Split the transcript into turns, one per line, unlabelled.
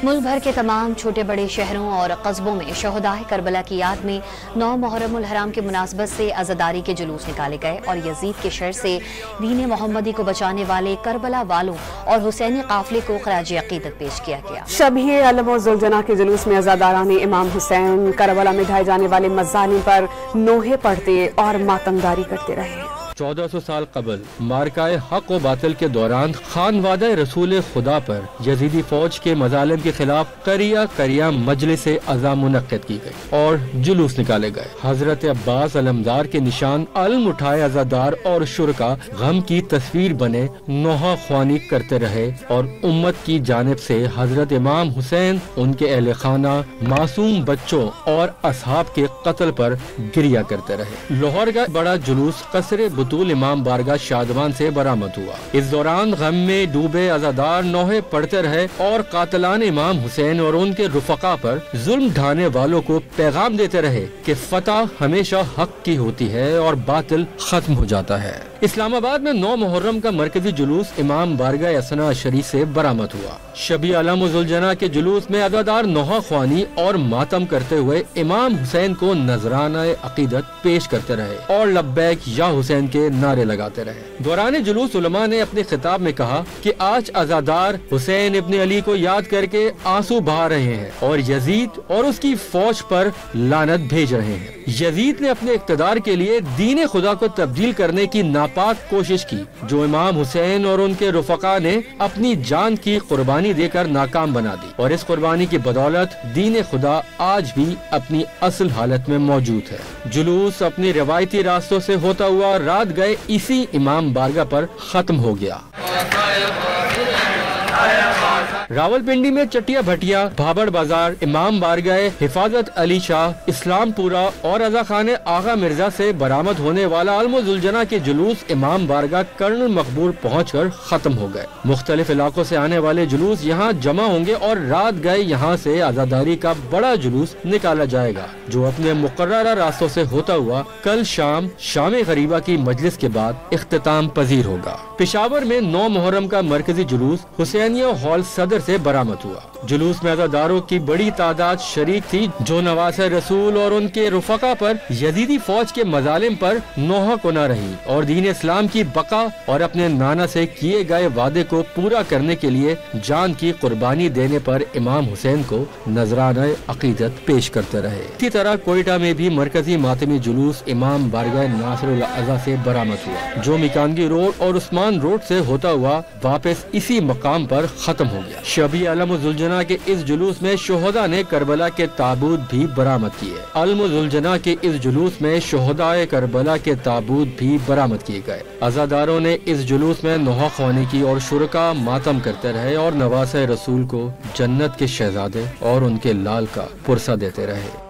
मुल्क भर के तमाम छोटे बड़े शहरों और कस्बों में शहदाए करबला की याद में 9 मुहर्रम उल हराम की मुनासबत से अज़ादारी के जुलूस निकाले गए और यजीद के शर से दीन मोहम्मदी को बचाने वाले करबला वालों और हुसैनी काफिले को खराज अकीदत पेश किया गया।
शब-ए अलम व ज़ुलजना के जुलूस में अज़ादारान इमाम हुसैन करबला में ढाए जाने वाले मज़ालिम पर नोहे पढ़ते और मातमदारी करते रहे।
1400 साल कबल मारकाए हक व बातिल के दौरान खानवादा रसूल खुदा पर यजीदी फौज के मजालिम के खिलाफ करिया मजलिस अज़ा मुनक्किद की गई और जुलूस निकाले गए। हजरत अब्बास अलमदार के निशान अलम उठाए अज़ादार और शुरका गम की तस्वीर बने नोहा ख्वानी करते रहे और उम्मत की जानिब से हजरत इमाम हुसैन, उनके अहले खाना, मासूम बच्चों और असहाब के कत्ल पर गिरिया करते रहे। लाहौर का बड़ा जुलूस कसरे बतूल इमाम बारगाह शादवान से बरामद हुआ। इस दौरान गम में डूबे अज़ादार नोहे पढ़ते रहे और कातलान इमाम हुसैन और उनके रुफका पर जुल्म ढाने वालों को पैगाम देते रहे कि फतह हमेशा हक की होती है और बातिल खत्म हो जाता है। इस्लामाबाद में 9 मुहर्रम का मरकजी जुलूस इमाम बारगाह असना शरीफ से बरामद हुआ। शब-ए अलम व ज़ुलजना के जुलूस में अज़ादार नोहा ख्वानी और मातम करते हुए इमाम हुसैन को नजराना अकीदत पेश करते रहे और लब्बैक या हुसैन के नारे लगाते रहे। दौरान जुलूस उलमा ने अपने खिताब में कहा कि आज अज़ादार हुसैन इब्न अली को याद करके आंसू बहा रहे हैं और यजीद और उसकी फौज पर लानत भेज रहे हैं। यजीद ने अपने इक़्तिदार के लिए दीन खुदा को तब्दील करने की नापाक कोशिश की, जो इमाम हुसैन और उनके रुफका ने अपनी जान की कुर्बानी देकर नाकाम बना दी और इस कुर्बानी की बदौलत दीन खुदा आज भी अपनी असल हालत में मौजूद है। जुलूस अपनी रवायती रास्तों से होता हुआ रात गए इसी इमाम बारगाह पर खत्म हो गया। रावलपिंडी में चटिया भटिया, भाबड़ बाजार, इमाम बारगाह, हिफाजत अली शाह, इस्लामपुरा और रजा खाने आगा मिर्जा से बरामद होने वाला अलम ज़ुलजना के जुलूस इमाम बारगाह कर्नल मकबूल पहुंचकर खत्म हो गए। मुख्तलिफ इलाकों से आने वाले जुलूस यहाँ जमा होंगे और रात गए यहाँ से आज़ादारी का बड़ा जुलूस निकाला जाएगा, जो अपने मुकर्ररा रास्तों से होता हुआ कल शाम शाम गरीबा की मजलिस के बाद इख्तिताम पजीर होगा। पेशावर में 9 मुहर्रम का मरकजी जुलूस हुसैनिया हॉल सदर से बरामद हुआ। जुलूस में अज़ादारों की बड़ी तादाद शरीक थी, जो नवासे रसूल और उनके रुफका पर यजीदी फौज के मजालिम पर नोहा को न रही और दीन इस्लाम की बका और अपने नाना से किए गए वादे को पूरा करने के लिए जान की कुर्बानी देने पर इमाम हुसैन को नजराना अकीदत पेश करते रहे। इसी तरह कोयटा में भी मरकजी मातमी जुलूस इमाम बारगाह नासिरुल अज़ा से बरामद हुआ, जो मिकानगी रोड और उस्मान रोड से होता हुआ वापस इसी मकाम पर खत्म हो गया। शब-ए अलम व ज़ुलजना के इस जुलूस में शोहदा ने करबला के ताबूत भी बरामद किए। अलम व ज़ुलजना के इस जुलूस में शोहदाए करबला के ताबूत भी बरामद किए गए। अज़ादारों ने इस जुलूस में नोहा ख्वानी की और शुरका मातम करते रहे और नवासे रसूल को जन्नत के शहजादे और उनके लाल का पुरसा देते रहे।